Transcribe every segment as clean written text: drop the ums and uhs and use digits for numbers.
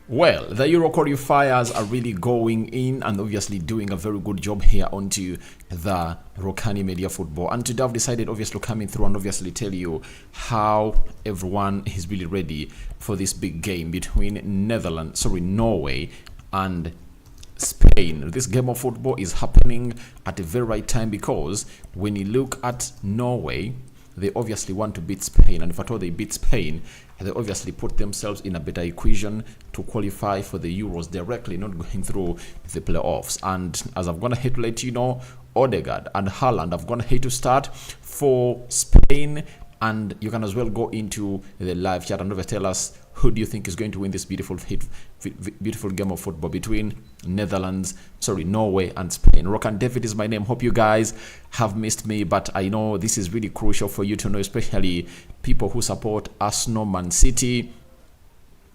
Well, the Euro qualifiers are really going in and obviously doing a very good job here onto the Rokani Media Football. And today I've decided obviously coming through and obviously tell you how everyone is really ready for this big game between Norway and Spain. This game of football is happening at the very right time because when you look at Norway, they obviously want to beat Spain, and if at all they beat Spain, they obviously put themselves in a better equation to qualify for the Euros directly, not going through the playoffs. And as I'm gonna hate to let you know, Odegaard and Haaland have gone ahead to start for Spain, and you can as well go into the live chat and tell us who do you think is going to win this beautiful game of football between Norway and Spain. Rokan David is my name. Hope you guys have missed me, but I know this is really crucial for you to know, especially people who support Arsenal, Man City.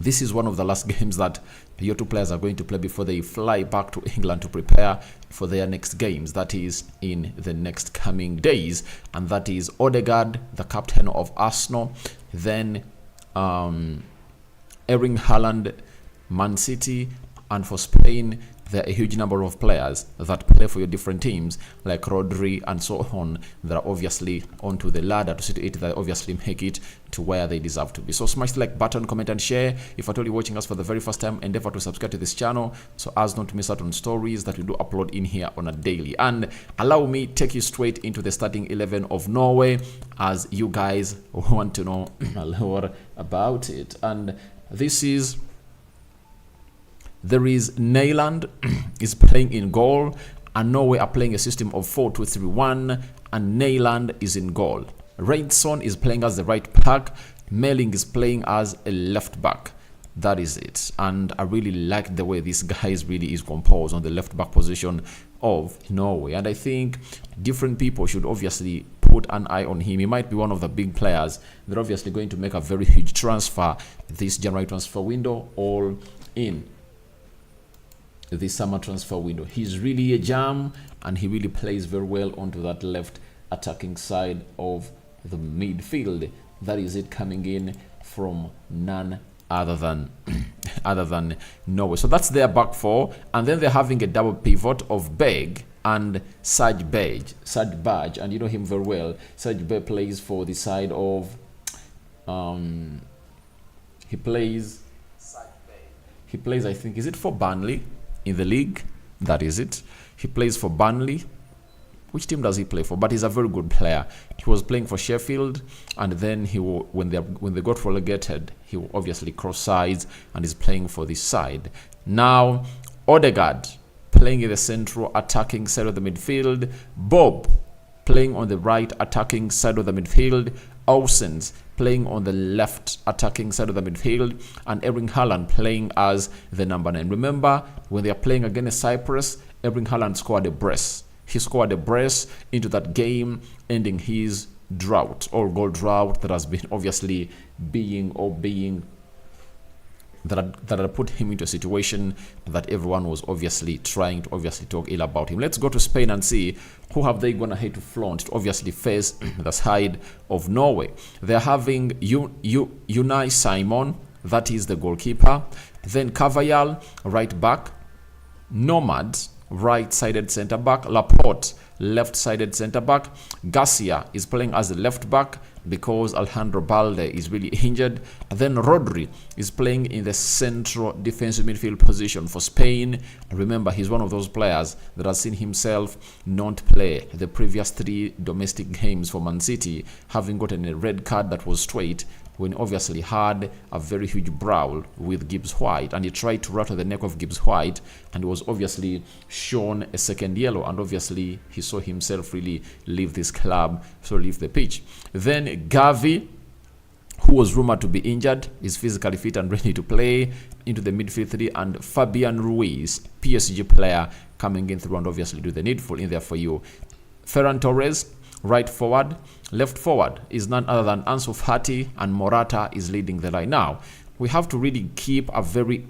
This is one of the last games that your two players are going to play before they fly back to England to prepare for their next games. That is in the next coming days. And that is Odegaard, the captain of Arsenal. Then Erling Haaland, Man City. And for Spain, there are a huge number of players that play for your different teams, like Rodri and so on, that are obviously onto the ladder to see to it that obviously make it to where they deserve to be. So smash the like button, comment and share. If at all you're watching us for the very first time, endeavor to subscribe to this channel so as not to miss out on stories that we do upload in here on a daily. And allow me take you straight into the starting 11 of Norway, as you guys want to know a lot about it. And there is Neyland is playing in goal, and Norway are playing a system of 4-2-3-1, and Neyland is in goal. Reidson is playing as the right back. Melling is playing as a left back. That is it. And I really like the way this guy really is composed on the left back position of Norway. And I think different people should obviously put an eye on him. He might be one of the big players. They're obviously going to make a very huge transfer this January transfer window, all in the summer transfer window. He's really a jam, and he really plays very well onto that left attacking side of the midfield. That is it, coming in from none other than Norway. So that's their back four, and then they're having a double pivot of Beg and Serge Badge, and you know him very well. Serge Badge plays for the side of he plays I think, is it for Burnley in the league? That is it. He plays for Burnley. Which team does he play for? But he's a very good player. He was playing for Sheffield, and then when they got relegated, he will obviously cross sides and is playing for this side. Now Odegaard playing in the central attacking side of the midfield. Bob playing on the right attacking side of the midfield. Ausens playing on the left attacking side of the midfield, and Erling Haaland playing as the number 9. Remember, when they are playing against Cyprus, Erling Haaland scored a brace. He scored a brace into that game, ending his drought, or goal drought, that has been obviously that had put him into a situation that everyone was obviously trying to talk ill about him. Let's go to Spain and see who have they gone ahead to flaunt to obviously face the side of Norway. They're having Unai Simon, that is the goalkeeper. Then Cavallal, right back. Nomad, right-sided centre-back. Laporte, left-sided centre-back. Garcia is playing as a left-back because Alejandro Balde is really injured. And then Rodri is playing in the central defensive midfield position for Spain. Remember, he's one of those players that has seen himself not play the previous 3 domestic games for Man City, having gotten a red card that was straight when obviously had a very huge brawl with Gibbs White, and he tried to rattle the neck of Gibbs White, and he was obviously shown a second yellow, and obviously he saw himself really leave this club, so leave the pitch. Then Gavi, who was rumored to be injured, is physically fit and ready to play into the midfield 3, and Fabian Ruiz, PSG player, coming in through and obviously do the needful in there for you. Ferran Torres, right forward. Left forward is none other than Ansu Fati, and Morata is leading the line. Now, we have to really keep a very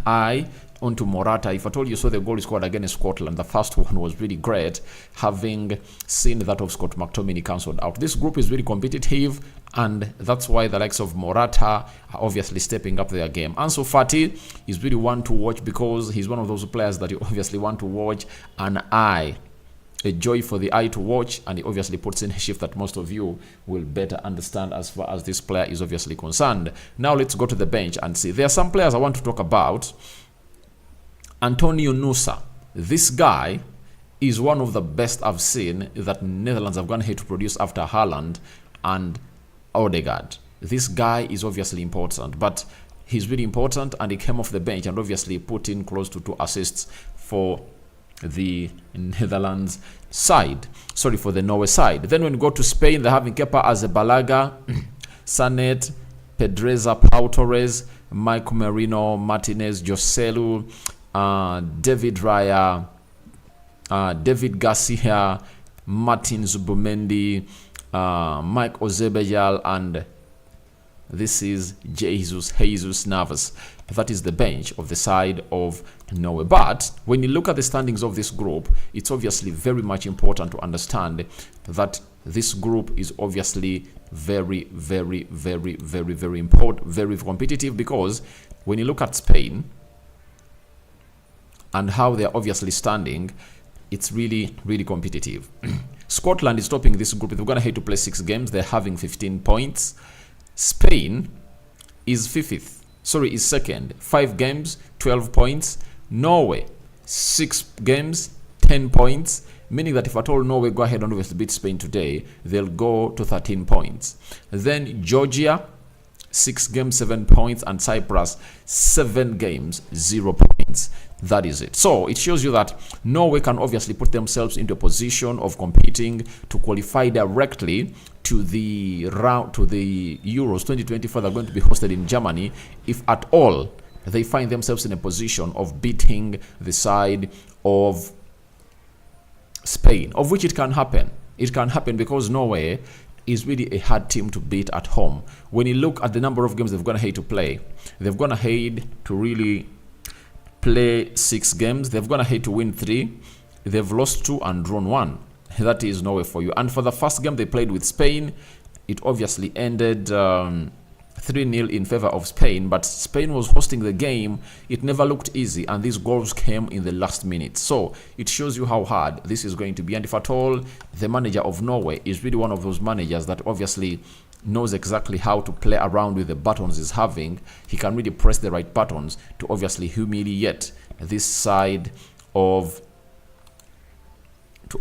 eye onto Morata. If I told you saw the goal he scored against Scotland, the first one was really great, having seen that of Scott McTominay cancelled out. This group is really competitive, and that's why the likes of Morata are obviously stepping up their game. Ansu Fati is really one to watch because he's one of those players that you obviously want to watch, and a joy for the eye to watch, and he obviously puts in a shift that most of you will better understand as far as this player is obviously concerned. Now let's go to the bench and see. There are some players I want to talk about. Antonio Nusa. This guy is one of the best I've seen that Netherlands have gone here to produce after Haaland and Odegaard. This guy is obviously important, but he's really important, and he came off the bench and obviously put in close to 2 assists for the Netherlands side. Sorry, for the Norway side. Then when we go to Spain, they're having Kepa Arrizabalaga, Sanet, Pedreza, Pau Torres, Mike Merino, Martinez, Joselu, David Raya, David Garcia, Martin Zubimendi, Mike Ozebejal, and this is Jesus Navas. That is the bench of the side of Norway. But when you look at the standings of this group, it's obviously very much important to understand that this group is obviously very, very, very, very, very important, very competitive, because when you look at Spain and how they're obviously standing, it's really, really competitive. Scotland is topping this group. They're going to have to play 6 games. They're having 15 points. Spain is is second, 5 games, 12 points. Norway, 6 games, 10 points, meaning that if at all Norway go ahead and obviously beat Spain today, they'll go to 13 points. Then Georgia, 6 games, 7 points, and Cyprus, 7 games, 0 points. That is it. So it shows you that Norway can obviously put themselves into a position of competing to qualify directly to the round, to the Euros 2024 that are going to be hosted in Germany, if at all they find themselves in a position of beating the side of Spain, of which it can happen. It can happen because Norway is really a hard team to beat at home. When you look at the number of games they've gone ahead to play, they've gone ahead to really play 6 games. They've gone ahead to win 3. They've lost 2 and drawn 1. That is Norway for you. And for the first game they played with Spain, it obviously ended 3-0 in favor of Spain, but Spain was hosting the game. It never looked easy, and these goals came in the last minute. So it shows you how hard this is going to be. And if at all, the manager of Norway is really one of those managers that obviously knows exactly how to play around with the buttons he's having. He can really press the right buttons to obviously humiliate this side of the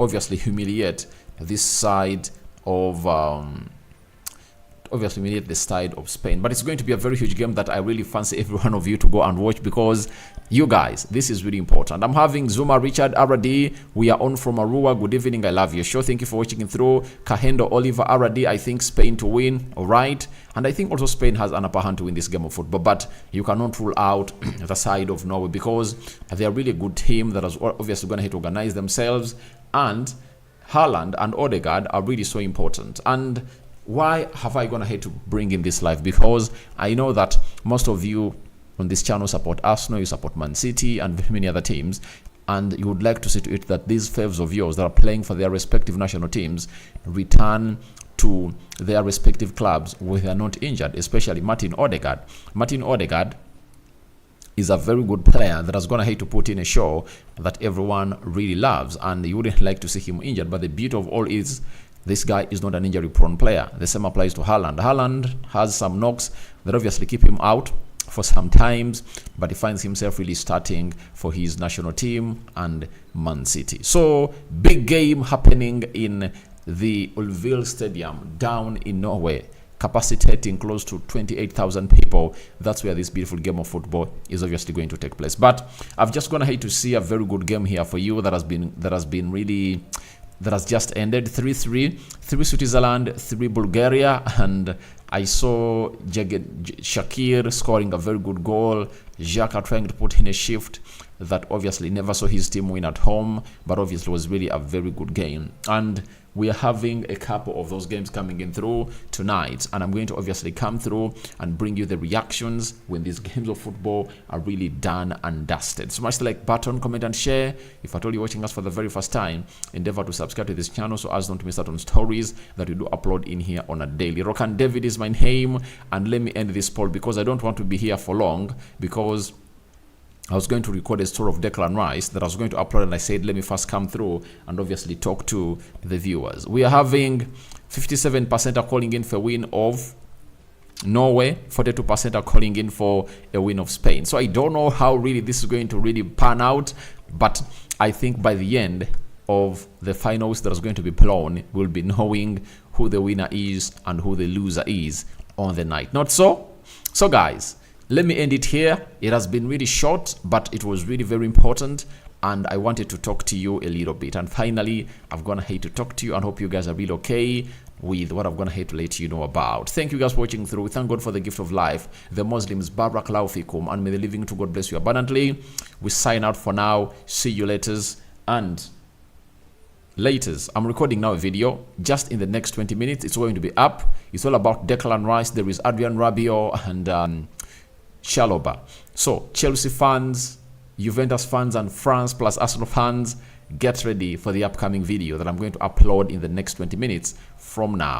side of Spain. But it's going to be a very huge game that I really fancy every one of you to go and watch, because you guys, this is really important. I'm having Zuma Richard Aradi. We are on from Arua. Good evening. I love you. Sure. Thank you for watching it through. Kahendo Oliver Aradi. I think Spain to win. All right. And I think also Spain has an upper hand to win this game of football. But you cannot rule out the side of Norway, because they are really a good team that is obviously going to organize themselves. And Haaland and Odegaard are really so important. And why have I gone ahead to bring in this live? Because I know that most of you on this channel support Arsenal, you support Man City and many other teams, and you would like to see to it that these faves of yours that are playing for their respective national teams return to their respective clubs where they are not injured, especially Martin Odegaard. Martin Odegaard is a very good player that has gone ahead to put in a show that everyone really loves, and you wouldn't like to see him injured. But the beauty of all is this guy is not an injury-prone player. The same applies to Haaland. Haaland has some knocks that obviously keep him out for some times, but he finds himself really starting for his national team and Man City. So, big game happening in the Ulville Stadium down in Norway, capacitating close to 28,000 people. That's where this beautiful game of football is obviously going to take place. But I've just gone ahead to see a very good game here for you that has just ended 3-3, 3 Switzerland, 3 Bulgaria, and I saw Shakir scoring a very good goal. Xhaka trying to put in a shift that obviously never saw his team win at home, but obviously was really a very good game. And we are having a couple of those games coming in through tonight, and I'm going to obviously come through and bring you the reactions when these games of football are really done and dusted. Smash the like button, comment and share. If at all you're watching us for the very first time, endeavor to subscribe to this channel so as not to miss out on stories that we do upload in here on a daily. Rock and David is my name, and let me end this poll because I don't want to be here for long, because I was going to record a story of Declan Rice that I was going to upload, and I said, let me first come through and obviously talk to the viewers. We are having 57% are calling in for a win of Norway, 42% are calling in for a win of Spain. So I don't know how really this is going to really pan out, but I think by the end of the finals that is going to be blown, we'll be knowing who the winner is and who the loser is on the night. Not so? So guys, let me end it here. It has been really short, but it was really very important, and I wanted to talk to you a little bit. And finally, I've gonna hate to talk to you and hope you guys are really okay with what I'm gonna hate to let you know about. Thank you guys for watching through. Thank God for the gift of life. The Muslims, Barak Laufikum, and may the living to God bless you abundantly. We sign out for now. See you later. And laters, I'm recording now a video just in the next 20 minutes. It's going to be up. It's all about Declan Rice. There is Adrian Rabiot and Chalobah. So Chelsea fans, Juventus fans, and France plus Arsenal fans, get ready for the upcoming video that I'm going to upload in the next 20 minutes from now.